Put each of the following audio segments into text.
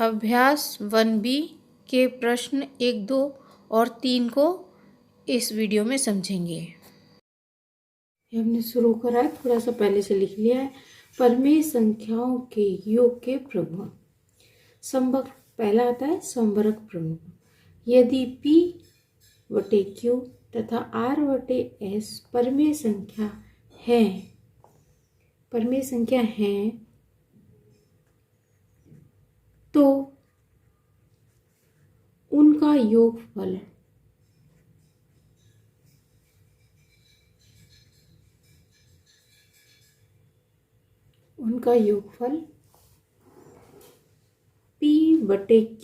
अभ्यास 1B के प्रश्न 1, 2 और 3 को इस वीडियो में समझेंगे। हमने शुरू करा है, थोड़ा सा पहले से लिख लिया है। परमेय संख्याओं के योग के प्रगुण। संवर्ग पहला आता है संवर्ग प्रगुण। यदि P बटे Q तथा R बटे S परमेय संख्या है तो उनका योगफल P बटे Q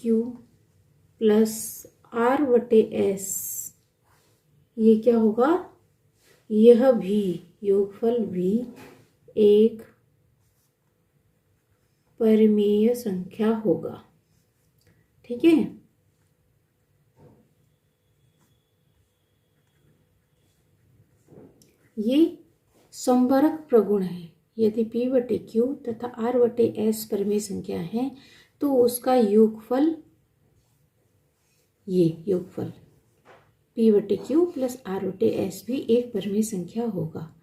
प्लस R बटे S, ये क्या होगा? यह भी योगफल भी एक परिमेय संख्या होगा। ठीक है। ये संवर्ग प्रगुण है। यदि P बटे Q तथा R बटे S परिमेय संख्या है तो उसका योगफल, ये योगफल P बटे Q प्लस R बटे S भी एक परिमेय संख्या होगा।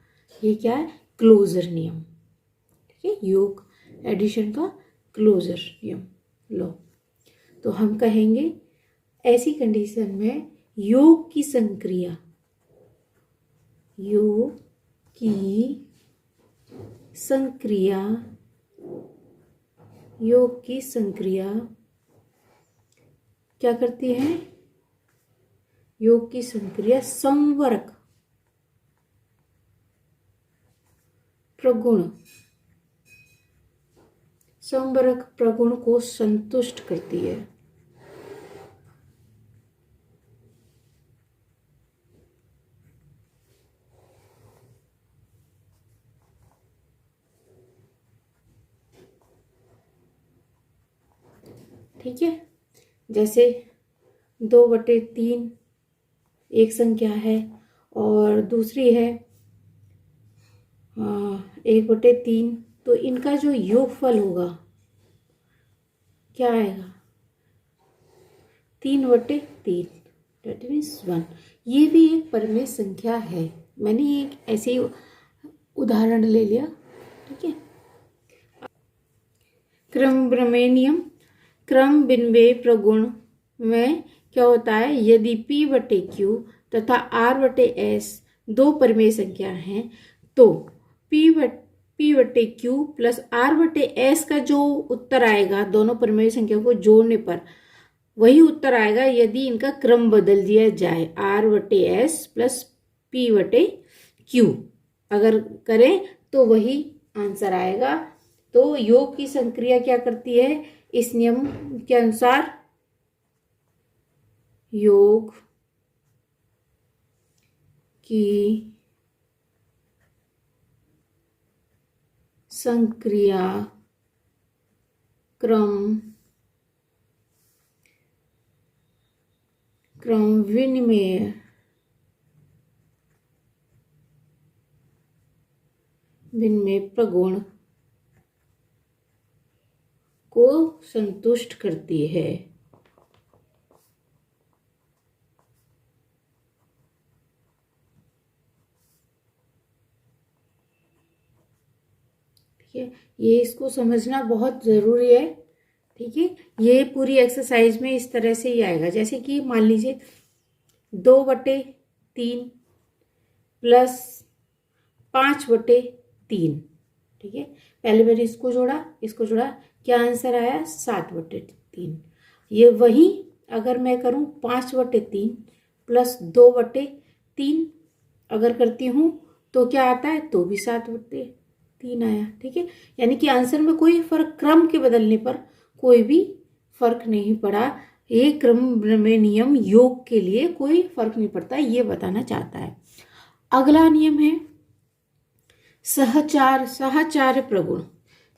ये क्या है? क्लोजर नियम। ठीक है, योग एडिशन का क्लोजर नियम लो। तो हम कहेंगे ऐसी कंडीशन में योग की संक्रिया क्या करती है? योग की संक्रिया संवर्ग प्रगुण को संतुष्ट करती है। ठीक है, जैसे 2/3 एक संख्या है और दूसरी है 1/3, तो इनका जो योगफल होगा क्या आएगा? 3/3, दैट मीन्स 1। ये भी एक परिमेय संख्या है। मैंने एक ऐसे ही उदाहरण ले लिया। ठीक है। क्रमप्रमेय नियम। क्रम विन्मेय प्रगुण में क्या होता है? यदि P बटे Q तथा R बटे S दो परिमेय संख्या हैं तो P बटे Q प्लस R बटे S का जो उत्तर आएगा दोनों परिमेय संख्या को जोड़ने पर वही उत्तर आएगा यदि इनका क्रम बदल दिया जाए। R बटे S प्लस P बटे Q अगर करें तो वही आंसर आएगा। तो योग की संक्रिया क्या करती है? इस नियम के अनुसार योग की संक्रिया क्रम विनिमय प्रगुण को संतुष्ट करती है। ठीक है, ये इसको समझना बहुत जरूरी है। ठीक है, ये पूरी एक्सरसाइज में इस तरह से ही आएगा। जैसे कि मान लीजिए 2/3 प्लस 5/3। ठीक है, पहले मैंने इसको जोड़ा, क्या आंसर आया? 7/3। ये वही अगर मैं करूं 5/3 प्लस 2/3 अगर करती हूं तो क्या आता है? तो भी 7/3 आया। ठीक है, यानी कि आंसर में कोई फर्क, क्रम के बदलने पर कोई भी फर्क नहीं पड़ा। ये क्रम में नियम योग के लिए कोई फर्क नहीं पड़ता, ये बताना चाहता है। अगला नियम है सहचार प्रगुण।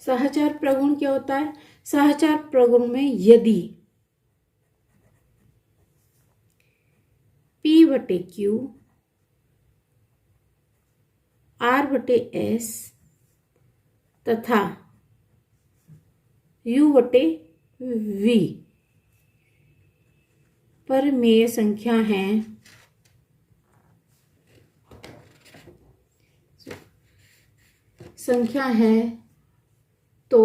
सहचार प्रगुण क्या होता है? सहचार प्रगुण में यदि P बटे Q R बटे S तथा U बटे वी परमेय संख्या है तो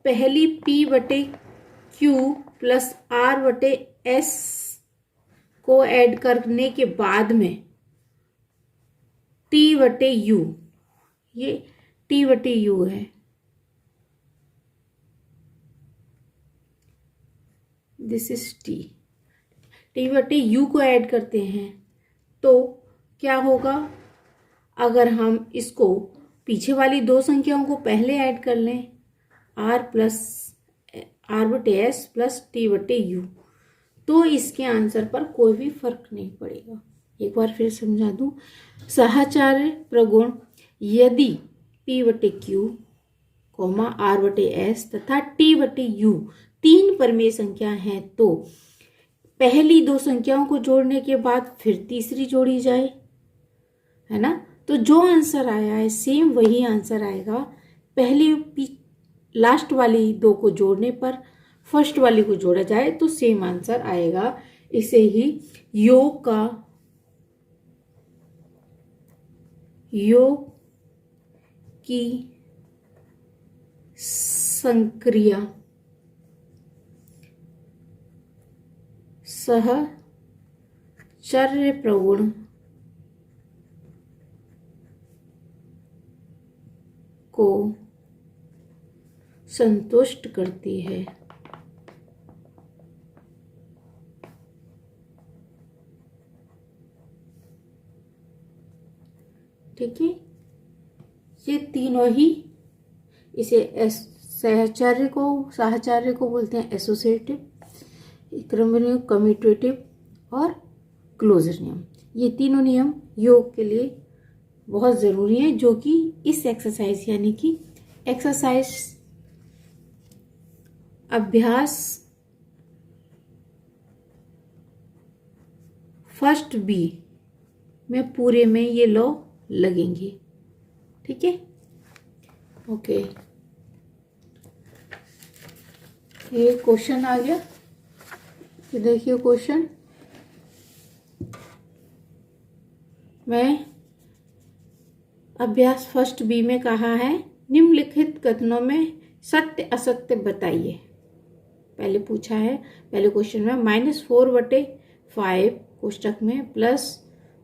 पहली P बटे Q प्लस R बटे S को ऐड करने के बाद में T बटे U, ये T बटे U है, दिस इज T बटे U को ऐड करते हैं तो क्या होगा, अगर हम इसको पीछे वाली दो संख्याओं को पहले ऐड कर लें, R बटे S प्लस T बटे U, तो इसके आंसर पर कोई भी फर्क नहीं पड़ेगा। एक बार फिर समझा दूं, साहचर्य प्रगुण यदि P बटे Q, R बटे S तथा T बटे U तीन परमेय संख्या हैं तो पहली दो संख्याओं को जोड़ने के बाद फिर तीसरी जोड़ी जाए, है ना। तो जो आंसर आया है सेम वही आंसर आएगा, पहली लास्ट वाली दो को जोड़ने पर फर्स्ट वाली को जोड़ा जाए तो सेम आंसर आएगा। इसे ही योग की संक्रिया सहचर्य प्रगुण को संतुष्ट करती है। ठीक है, ये तीनों ही, इसे साहचर्य को बोलते हैं एसोसिएटिव, क्रम नियम, कम्यूटेटिव और क्लोजर नियम। ये तीनों नियम योग के लिए बहुत ज़रूरी है, जो कि इस एक्सरसाइज यानी कि एक्सरसाइज अभ्यास फर्स्ट बी में पूरे में ये लॉ लगेंगे। ठीक है, ओके। ये क्वेश्चन आ गया, तो देखिए क्वेश्चन में अभ्यास फर्स्ट बी में कहा है, निम्नलिखित कथनों में सत्य असत्य बताइए। पहले पूछा है, पहले क्वेश्चन में -4/5 कोष्टक में प्लस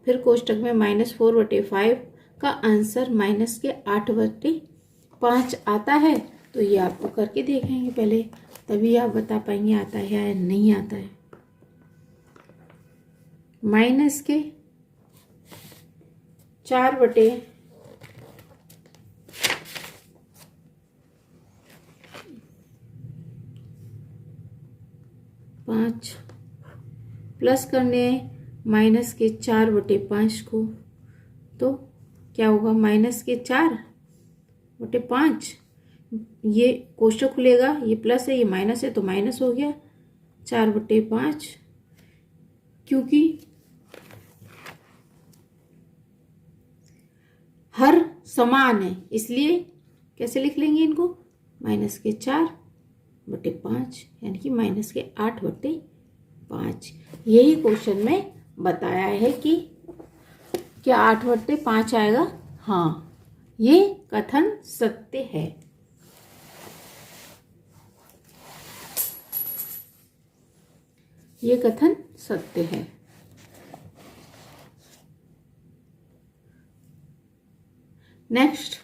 फिर कोष्टक में -4/5 का आंसर -8/5 आता है। तो ये आपको करके देखेंगे पहले, तभी आप बता पाएंगे आता है या नहीं आता है। -4/5 प्लस करने -4/5 को, तो क्या होगा -4/5, ये कोष्टक खुलेगा, ये प्लस है ये माइनस है तो माइनस हो गया 4/5, क्योंकि हर समान है इसलिए कैसे लिख लेंगे इनको, -4/5 यानी कि -8/5। यही क्वेश्चन में बताया है कि क्या 8/5 आएगा। हाँ, ये कथन सत्य है। ये कथन सत्य है। नेक्स्ट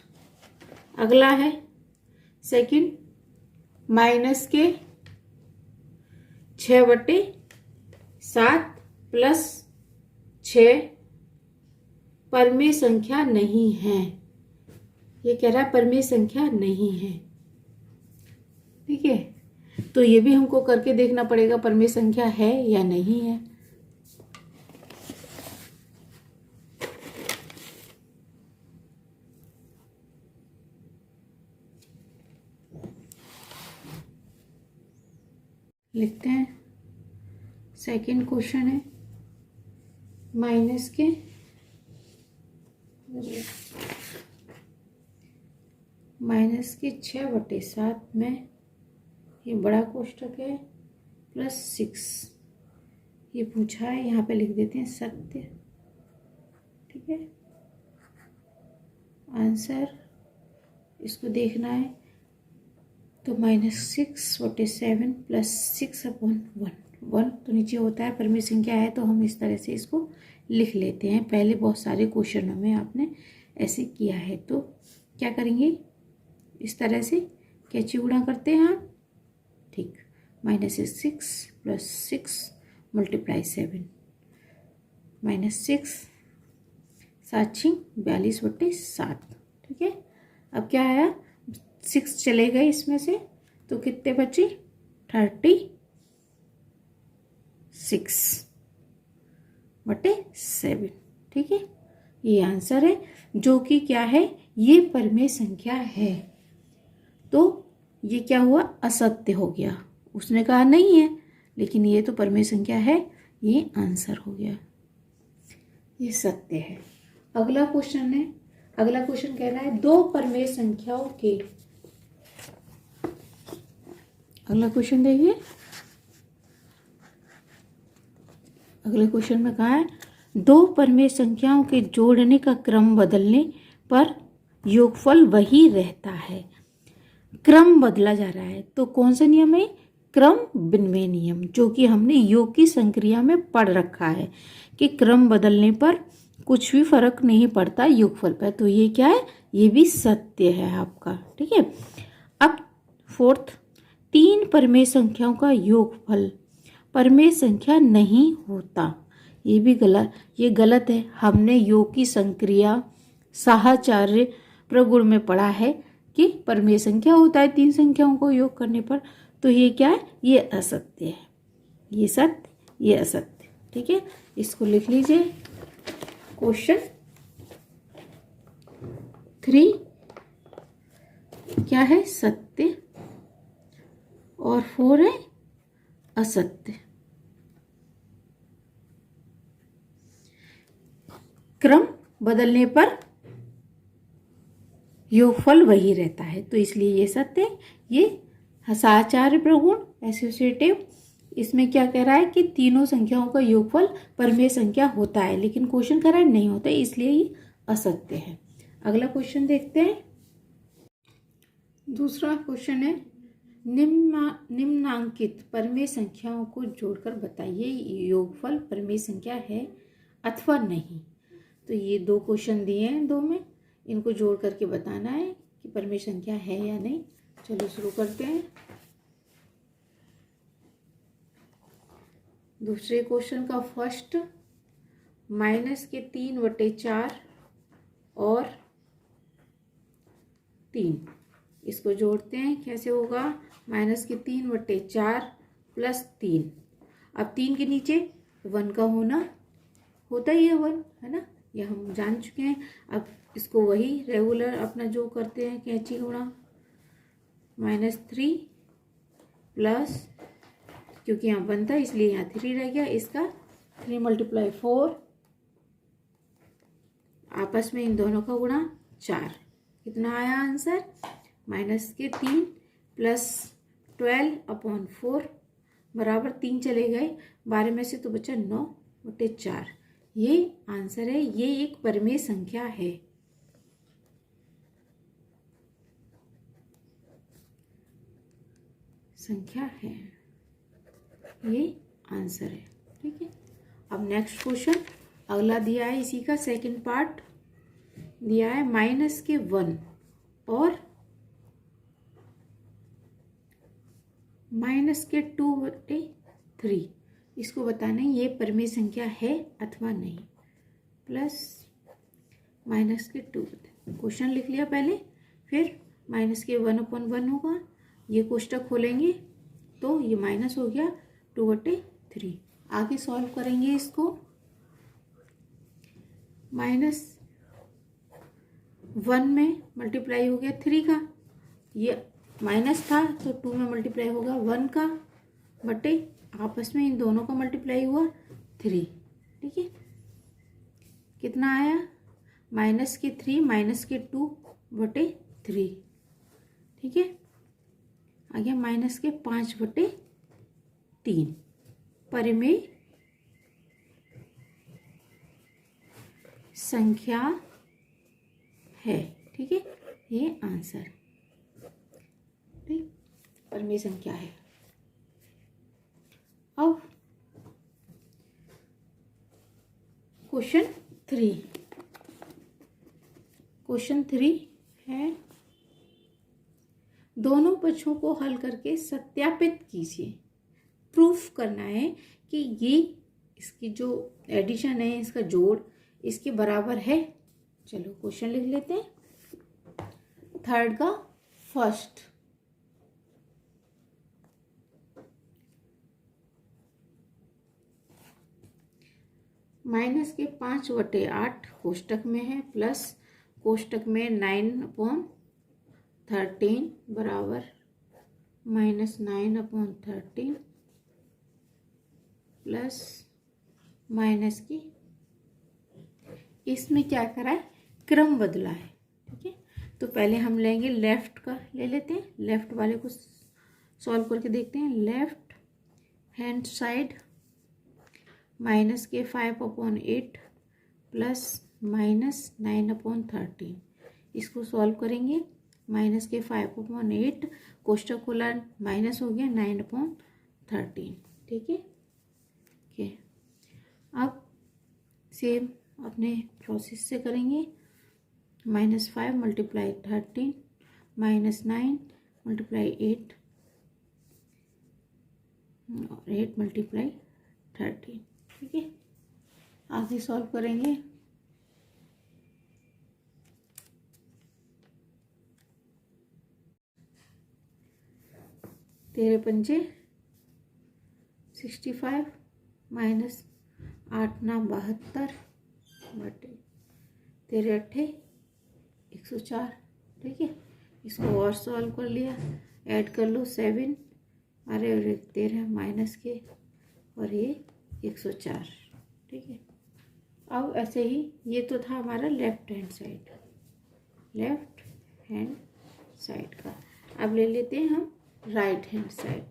अगला है सेकंड, -6/7 प्लस 6 परमेय संख्या नहीं है। ये कह रहा है परमेय संख्या नहीं है। ठीक है, तो ये भी हमको करके देखना पड़ेगा परमेय संख्या है या नहीं है। लिखते हैं, सेकंड क्वेश्चन है -6/7 में ये बड़ा कोष्टक है +6 ये पूछा है, यहाँ पे लिख देते हैं सत्य। ठीक है, आंसर इसको देखना है तो -6/7 + 6/1 1 तो नीचे होता है, परिमेय संख्या है तो हम इस तरह से इसको लिख लेते हैं। पहले बहुत सारे क्वेश्चनों में आपने ऐसे किया है, तो क्या करेंगे, इस तरह से कैंची गुणा करते हैं आप। ठीक, -6 + 6 × 7 -6 7 42/7। ठीक है, अब क्या आया, 6 चले गए इसमें से तो कितने बचे 36/7। ठीक है, ये आंसर है, जो कि क्या है, ये परिमेय संख्या है। तो ये क्या हुआ, असत्य हो गया। उसने कहा नहीं है, लेकिन ये तो परिमेय संख्या है, ये आंसर हो गया, ये सत्य है। अगला क्वेश्चन है, अगला क्वेश्चन कह रहा है दो परिमेय संख्याओं के, अगला क्वेश्चन देखिए, अगले क्वेश्चन में कहा है दो परिमेय संख्याओं के जोड़ने का क्रम बदलने पर योगफल वही रहता है। क्रम बदला जा रहा है, तो कौन सा नियम है, क्रम विनिमय नियम, जो कि हमने योग की संक्रिया में पढ़ रखा है कि क्रम बदलने पर कुछ भी फर्क नहीं पड़ता योगफल पर। तो ये क्या है, ये भी सत्य है आपका। ठीक है, अब फोर्थ, तीन परिमेय संख्याओं का योगफल परिमेय संख्या नहीं होता। ये भी गलत, ये गलत है। हमने योग की संक्रिया साहचर्य प्रगुण में पढ़ा है कि परिमेय संख्या होता है तीन संख्याओं को योग करने पर। तो ये क्या है, ये असत्य है, ये सत्य, ये असत्य। ठीक है, इसको लिख लीजिए। क्वेश्चन 3 क्या है, सत्य, और 4 है असत्य। क्रम बदलने पर योगफल वही रहता है, तो इसलिए ये सत्य है। ये साहचर्य प्रगुण एसोसिएटिव, इसमें क्या कह रहा है कि तीनों संख्याओं का योगफल परिमेय संख्या होता है, लेकिन क्वेश्चन कह रहा है नहीं होता, इसलिए ये असत्य है। अगला क्वेश्चन देखते हैं। दूसरा क्वेश्चन है निम्नांकित परिमेय संख्याओं को जोड़कर बताइए योगफल परिमेय संख्या है अथवा नहीं। तो ये दो क्वेश्चन दिए हैं, दो में इनको जोड़ करके बताना है कि परिमेय संख्या है या नहीं। चलो शुरू करते हैं। दूसरे क्वेश्चन का फर्स्ट, -3/4 और 3, इसको जोड़ते हैं। कैसे होगा, -3/4 + 3। अब 3 के नीचे 1 का होना होता ही है, 1 है ना, यह हम जान चुके हैं। अब इसको वही रेगुलर अपना जो करते हैं कैंची गुणा, -3 प्लस, क्योंकि यहाँ 1 था इसलिए यहाँ 3 रह गया, इसका 3 × 4, आपस में इन दोनों का गुणा 4। कितना आया आंसर, -3 + 12/4 बराबर 3 चले गए, 12 में से तो बचा 9/4। ये आंसर है, ये एक परिमेय संख्या है। संख्या है, ये आंसर है। ठीक है, अब नेक्स्ट क्वेश्चन अगला दिया है, इसी का सेकंड पार्ट दिया है, -1 और -2/3। इसको बताना है ये परिमेय संख्या है अथवा नहीं, प्लस -2। क्वेश्चन लिख लिया पहले, फिर -1/1 होगा, ये कोष्टक खोलेंगे तो ये माइनस हो गया 2/3। आगे सॉल्व करेंगे इसको, -1 में मल्टीप्लाई हो गया 3 का, ये माइनस था तो 2 में मल्टीप्लाई होगा 1 का, बटे आपस में इन दोनों का मल्टीप्लाई हुआ 3। ठीक है, कितना आया, -3 -2/3। ठीक है, आ गया माइनस के 5/3 परिमेय संख्या है। ठीक है, ये आंसर ठीक परिमेय संख्या है। अब क्वेश्चन 3 है, दोनों पक्षों को हल करके सत्यापित कीजिए। प्रूफ करना है कि ये इसकी जो एडिशन है, इसका जोड़ इसके बराबर है। चलो क्वेश्चन लिख लेते हैं। थर्ड का फर्स्ट, माइनस के 5/8 कोष्टक में है, प्लस कोष्टक में 9/13 बराबर -9/13 प्लस माइनस की, इसमें क्या करा है, क्रम बदला है। ठीक है, तो पहले हम लेंगे लेफ्ट का, ले लेते हैं लेफ्ट वाले को सॉल्व करके देखते हैं। लेफ्ट हैंड साइड माइनस के 5/8 प्लस -9/13, इसको सॉल्व करेंगे। माइनस के 5/8 कोष्टक खोला, माइनस हो गया 9/13। ठीक है, ओके। अब सेम अपने प्रोसेस से करेंगे। -5 × 13 -9 × 8 और 8 × 13। ठीक है, आगे सॉल्व करेंगे। तेरे पंजे 65 -8 × 72 बटे तेरे 8 104। ठीक है, इसको और सॉल्व कर लिया, ऐड कर लो 7, अरे 13 माइनस के और ये 104। ठीक है, अब ऐसे ही, ये तो था हमारा लेफ्ट हैंड साइड का। अब ले लेते हैं हम राइट हैंड साइड।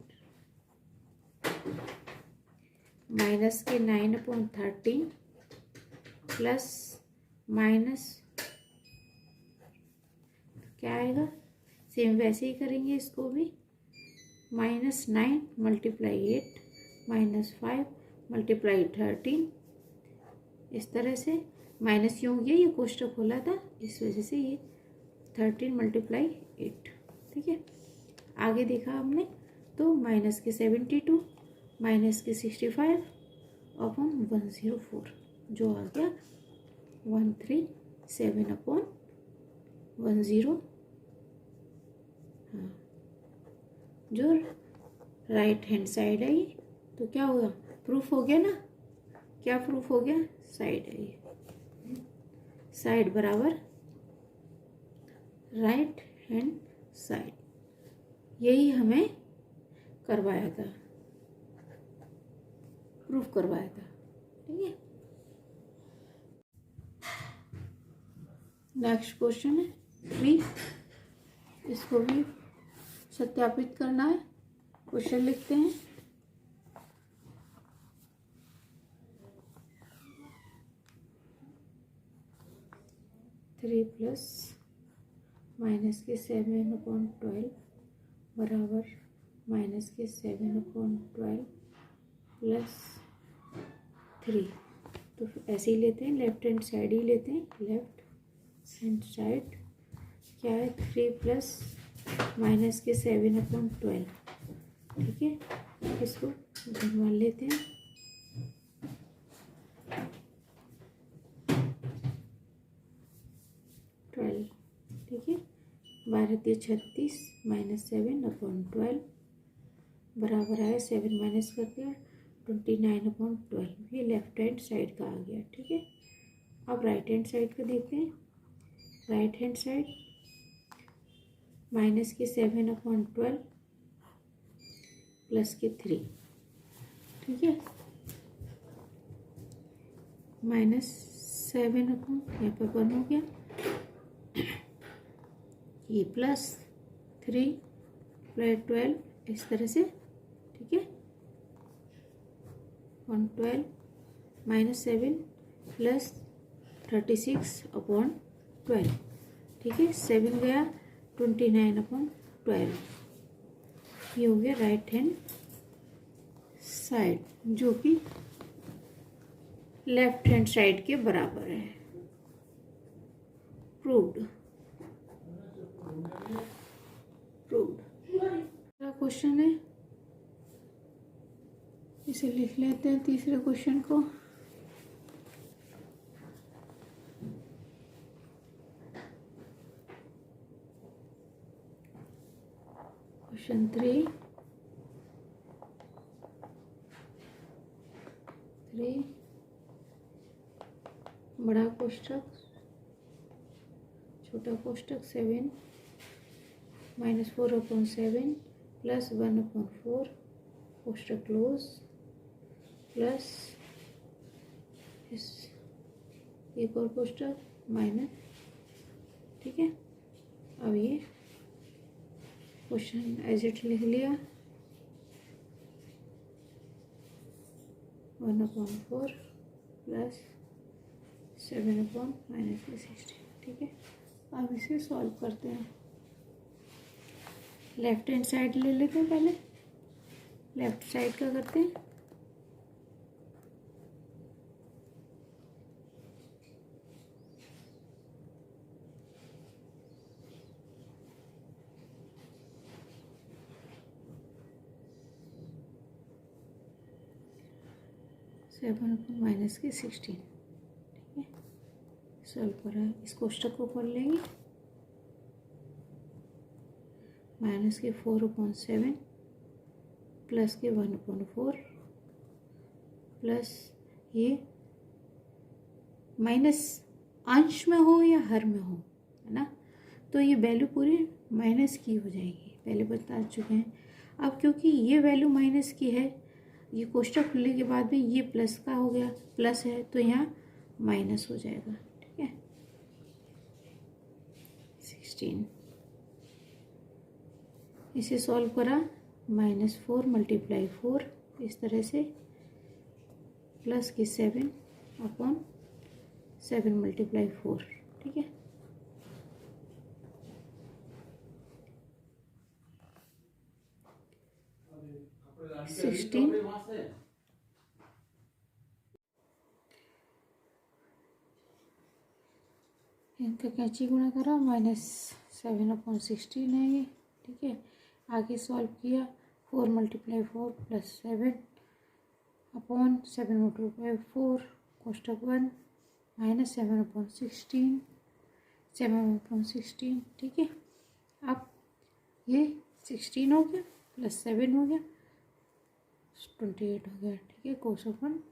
माइनस के 9/13 प्लस माइनस क्या आएगा, सेम वैसे ही करेंगे इसको भी। -9 × 8 -5 × 13, इस तरह से माइनस क्यों हो गया, ये कोष्टक खोला था इस वजह से ये 13 × 8। ठीक है, आगे देखा हमने तो माइनस के 72 माइनस के 65 अपॉन 104, जो आ गया 137/10। हाँ, जो राइट हैंड साइड है ये, तो क्या होगा, प्रूफ हो गया ना। क्या प्रूफ हो गया, साइड है ये, साइड बराबर राइट हैंड साइड। यही हमें करवाया था, प्रूफ करवाया था। ठीक है, नेक्स्ट क्वेश्चन है 3, इसको भी सत्यापित करना है। क्वेश्चन लिखते हैं। प्लस माइनस के 7/12 बराबर माइनस के 7/12 प्लस 3। तो ऐसे ही लेते हैं, लेफ्ट हैंड साइड ही लेते हैं। लेफ्ट हैंड साइड क्या है, 3 प्लस माइनस के 7/12। ठीक है, इसको मान लेते हैं। ठीक है, 12×36 -7/12 बराबर है 7 माइनस कर दिया 29/12। ये लेफ्ट हैंड साइड का आ गया। ठीक है, अब राइट हैंड साइड का देखते हैं। राइट हैंड साइड माइनस के 7/12 प्लस के 3। ठीक है, -7 यहाँ पर 1 हो गया, ये प्लस 3 प्लस 12 इस तरह से, ठीक है। 112 माइनस 7 प्लस 36/12, ठीक है। 7 गया 29/12, ये हो गया राइट हैंड साइड, जो कि लेफ्ट हैंड साइड के बराबर है। प्रूव्ड। क्वेश्चन है, इसे लिख लेते हैं तीसरे क्वेश्चन को। क्वेश्चन 3 बड़ा कोष्ठक छोटा कोष्ठक 7 माइनस 4/7 प्लस 1/4 कोष्ठक क्लोज प्लस इस एक और कोष्ठक माइनस, ठीक है। अब ये क्वेश्चन एज इट लिख लिया, 1/4 प्लस 7/-16, ठीक है। अब इसे सॉल्व करते हैं। लेफ्ट हैंड साइड ले लेते हैं पहले। लेफ्ट साइड का करते हैं, -16, ठीक है। सॉल्व करा, इस कोष्ठक को खोल लेंगे। -4/7 प्लस 1/4 प्लस ये माइनस अंश में हो या हर में हो, है ना, तो ये वैल्यू पूरी माइनस की हो जाएगी, पहले बता चुके हैं। अब क्योंकि ये वैल्यू माइनस की है, ये कोष्ठक खुलने के बाद में ये प्लस का हो गया, प्लस है तो यहाँ माइनस हो जाएगा, ठीक है। 16 इसे सॉल्व करा, -4 × 4 इस तरह से प्लस के 7/7 × 4, ठीक है। इनका कैंची गुणा करा, -7/16 है ये, ठीक है। आगे सॉल्व किया, 4 × 4 प्लस 7/7/4 कोष्ठक 1 -7/16 7/16, ठीक है। अब ये 16 हो गया प्लस 7 हो गया 28 हो गया, ठीक है। कोष्ठक 1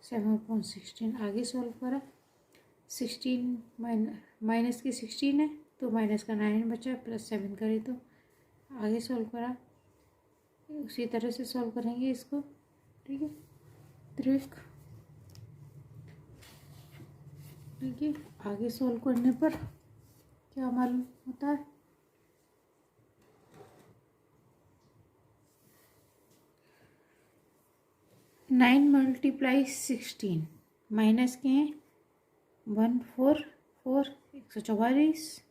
7/16 आगे सॉल्व करा, 16 माइनस की 16 है तो माइनस का 9 बचा, प्लस 7 करे तो आगे सॉल्व करा, उसी तरह से सॉल्व करेंगे इसको, ठीक है। ठीक है, आगे सॉल्व करने पर क्या मालूम होता है, नाइन × 16 माइनस के हैं 144 144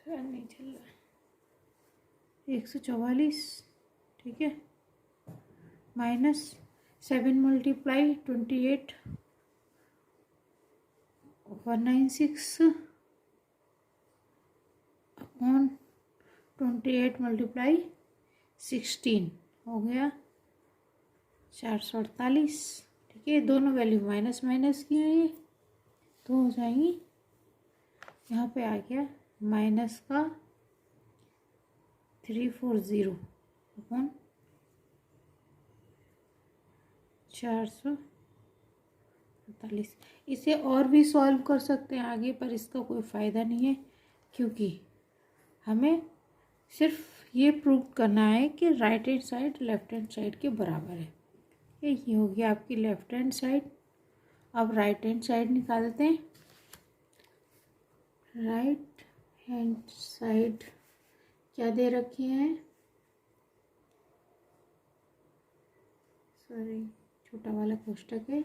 नहीं चल रहा, 144, ठीक है। माइनस 7 × 28 196 अपॉन 28 × 16 हो गया 448, ठीक है। दोनों वैल्यू माइनस माइनस की है ये, तो हो जाएंगी, यहाँ पे आ गया माइनस का 340 अपॉन 448। इसे और भी सॉल्व कर सकते हैं आगे, पर इसका कोई फ़ायदा नहीं है, क्योंकि हमें सिर्फ ये प्रूव करना है कि right hand side left hand side के बराबर है। ये हो गया आपकी लेफ्ट हैंड साइड। अब राइट हैंड साइड निकालते हैं। राइट हैंड साइड क्या दे रखे हैं, सॉरी छोटा वाला कोष्टक है,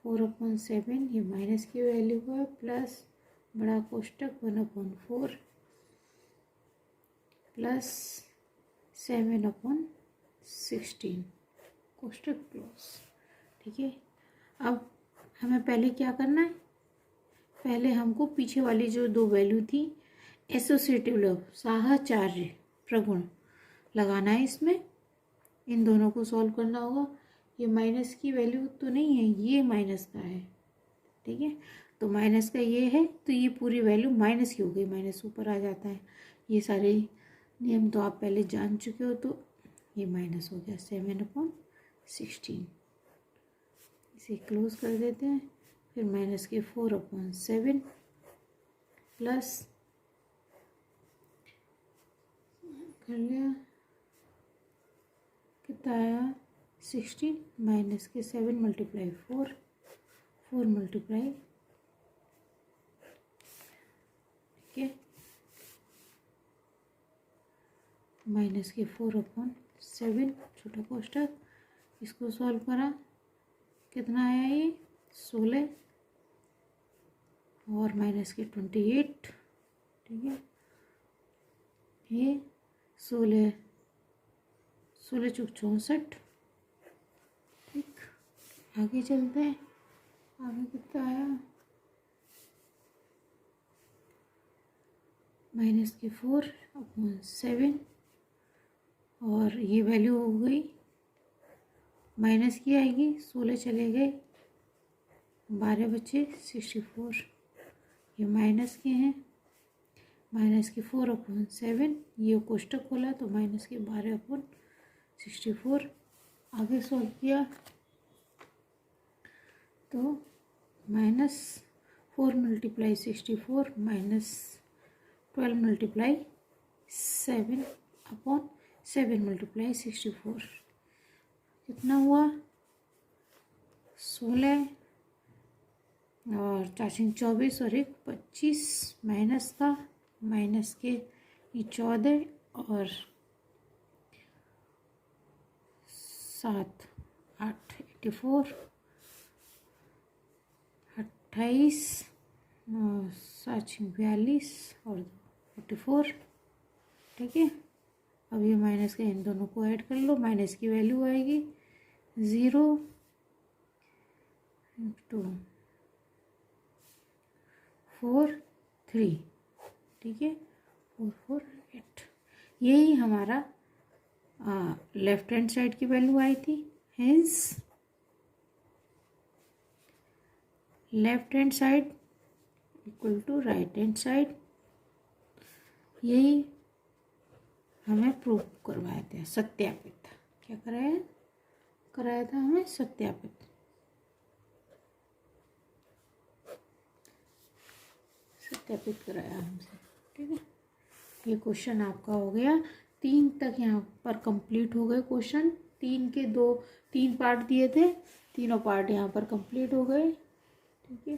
4/7 ये माइनस की वैल्यू है, प्लस बड़ा कोष्टक 1/4 प्लस 7/16 कोष्टक क्लोज। ठीक है, अब हमें पहले क्या करना है, पहले हमको पीछे वाली जो दो वैल्यू थी एसोसिएटिव लव साहचर्य प्रगुण लगाना है, इसमें इन दोनों को सॉल्व करना होगा। ये माइनस की वैल्यू तो नहीं है, ये माइनस का है। ठीक है, तो माइनस का ये है तो ये पूरी वैल्यू माइनस की हो गई, माइनस ऊपर आ जाता है। ये सारे नियम तो आप पहले जान चुके हो, तो ये माइनस हो गया 7/16। इसे क्लोज कर देते हैं, फिर माइनस के 4/7 प्लस कर लिया, कितना आया 16 माइनस के 7 × 4 × ठीक है, माइनस के 4/7 छोटा कोष्टक, इसको सॉल्व करा, कितना आया ये 16 और माइनस के 28। ठीक है, ये 16 × 64। ठीक, आगे चलते हैं, आगे कितना आया माइनस के 4/7 और ये वैल्यू हो गई माइनस की आएगी, 16 चले गए, 12 बचे 64, ये माइनस के हैं, माइनस के 4/7 ये कोष्टक खोला तो माइनस के 12/64। आगे सॉल्व किया तो -4 × 64 -12 × 7/7 × 64 कितना हुआ 16 और 4 24 और 1 25 माइनस का, माइनस के 14 और 7 8 84 28 और 7 42 और 44। ठीक है, अब ये माइनस का इन दोनों को ऐड कर लो, माइनस की वैल्यू आएगी 0 2 4 3। ठीक है, 4 4 8, यही हमारा लेफ्ट हैंड साइड की वैल्यू आई थी। Hence left hand side equal to right hand side, यही हमें प्रूव करवाया था, सत्यापित। क्या कराया था हमें सत्यापित। सत्यापित कराया हमसे। ठीक है, ये क्वेश्चन आपका हो गया। 3 तक यहाँ पर कंप्लीट हो गए क्वेश्चन। 3 के 3 पार्ट दिए थे, तीनों पार्ट यहाँ पर कंप्लीट हो गए। ठीक है।